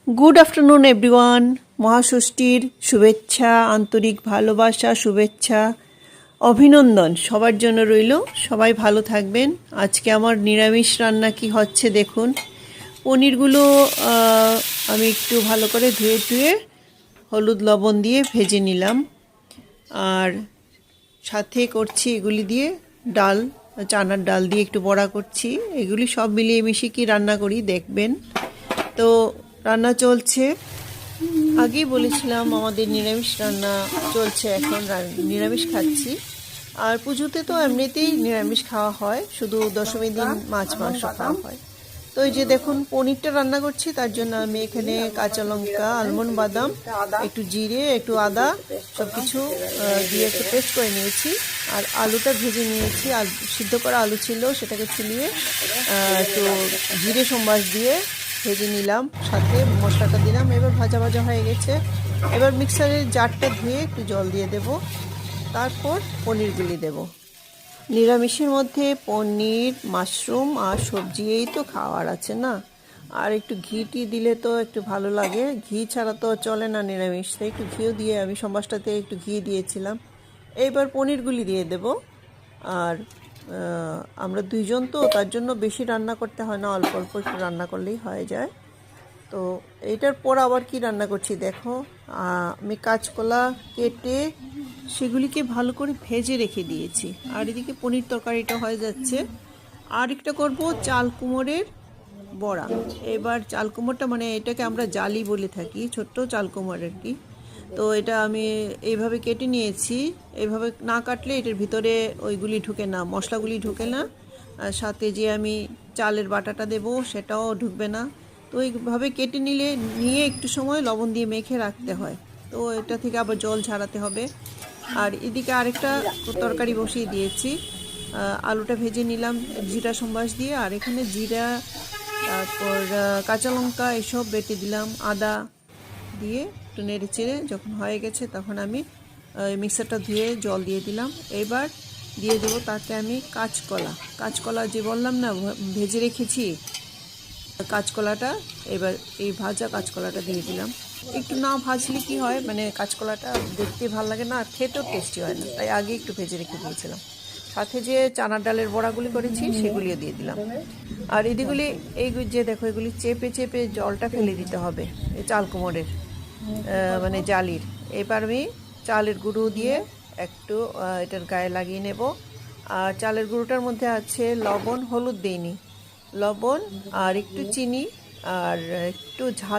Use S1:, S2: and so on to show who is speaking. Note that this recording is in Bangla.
S1: Good afternoon everyone. মহাষষ্ঠীর শুভেচ্ছা, আন্তরিক ভালোবাসা, শুভেচ্ছা, অভিনন্দন সবার জন্য রইল। সবাই ভালো থাকবেন। আজকে আমার নিরামিষ রান্না কি হচ্ছে দেখুন। পনিরগুলো আমি একটু ভালো করে ধুয়ে হলুদ লবণ দিয়ে ভেজে নিলাম। আর সাথে করছি এগুলি দিয়ে ডাল, চানার ডাল দিয়ে একটু বড়া করছি। এগুলি সব মিলিয়ে মিশিয়ে কি রান্না করি দেখবেন। তো রান্না চলছে। আগেই বলেছিলাম আমাদের নিরামিষ রান্না চলছে, এখন নিরামিষ খাচ্ছি। আর পুজোতে তো এমনিতেই নিরামিষ খাওয়া হয়, শুধু দশমীর দিন মাছ মাংস খাওয়া হয়। তো এই যে দেখুন পনিরটা রান্না করছি, তার জন্য আমি এখানে কাঁচা লঙ্কা, আলমন্ড বাদাম, একটু জিরে, একটু আদা সব কিছু দিয়ে একটু পেস্ট করে নিয়েছি। আর আলুটা ভেজে নিয়েছি। আর সিদ্ধ করা আলু ছিল, সেটাকে ছুলিয়ে একটু জিরে সম্বাস দিয়ে ভেজে নিলাম, সাথে মশলাটা দিলাম। এবার ভাজা ভাজা হয়ে গেছে। এবার মিক্সারের জারটা ধুয়ে একটু জল দিয়ে দেব, তারপর পনিরগুলি দেব। নিরামিষের মধ্যে পনির, মাশরুম আর সবজি এই তো খাওয়ার আছে না। আর একটু ঘি দিলে তো একটু ভালো লাগে, ঘি ছাড়া তো চলে না নিরামিষ। তাই একটু ঘিও দিয়ে আমি সম্বাসটাতে একটু ঘি দিয়েছিলাম। এইবার পনিরগুলি দিয়ে দেব। আর আমরা দুইজন তো, তার জন্য বেশি রান্না করতে হয় না, অল্প অল্প একটু রান্না করলেই হয়ে যায়। তো এইটার পর আবার কি রান্না করছি দেখো। আমি কাঁচকলা কেটে সেগুলিকে ভালো করে ভেজে রেখে দিয়েছি। আর এদিকে পনির তরকারিটা হয়ে যাচ্ছে। আর একটা করবো চাল কুমড়ের বড়া। এবার চাল কুমড়টা মানে এটাকে আমরা জালি বলে থাকি, ছোট্ট চাল কুমড় আর কি। তো এটা আমি এইভাবে কেটে নিয়েছি। এইভাবে না কাটলে এটার ভিতরে ওইগুলি ঢুকে না, মশলাগুলি ঢুকে না। আর সাথে যে আমি চালের বাটাটা দেব সেটাও ঢুকবে না। তো এইভাবে কেটে নিয়ে একটু সময় লবণ দিয়ে মেখে রাখতে হয়। তো এটা থেকে আবার জল ঝাড়াতে হবে। আর এদিকে আরেকটা তরকারি বসিয়ে দিয়েছি। আলুটা ভেজে নিলাম জিরা সম্বাস দিয়ে। আর এখানে জিরা, তারপর কাঁচা লঙ্কা এসব বেটে দিলাম, আদা দিয়ে একটু নেড়ে চেড়ে যখন হয়ে গেছে তখন আমি মিক্সারটা ধুয়ে জল দিয়ে দিলাম। এবার দিয়ে দেবো তাতে আমি কাঁচকলা যে বললাম না ভেজে রেখেছি, কাঁচকলাটা এবার এই ভাজা কাঁচকলাটা দিয়ে দিলাম। একটু না ভাজলে কি হয়, মানে কাঁচকলাটা দেখতে ভালো লাগে না আর খেতেও টেস্টি হয় না, তাই আগে একটু ভেজে রেখে দিয়েছিলাম। সাথে যে চানার ডালের বড়াগুলি করেছি সেগুলিও দিয়ে দিলাম। আর এদিগুলি এই যে দেখো, এগুলি চেপে চেপে জলটা ফেলে দিতে হবে এই চাল কুমড়ের মানে জালির। এবার আমি চালের গুঁড়ো দিয়ে একটু এটার গায়ে লাগিয়ে নেব। আর চালের গুঁড়োটার মধ্যে আছে লবণ, হলুদ দিইনি, লবণ আর একটু চিনি আর একটু ঝাল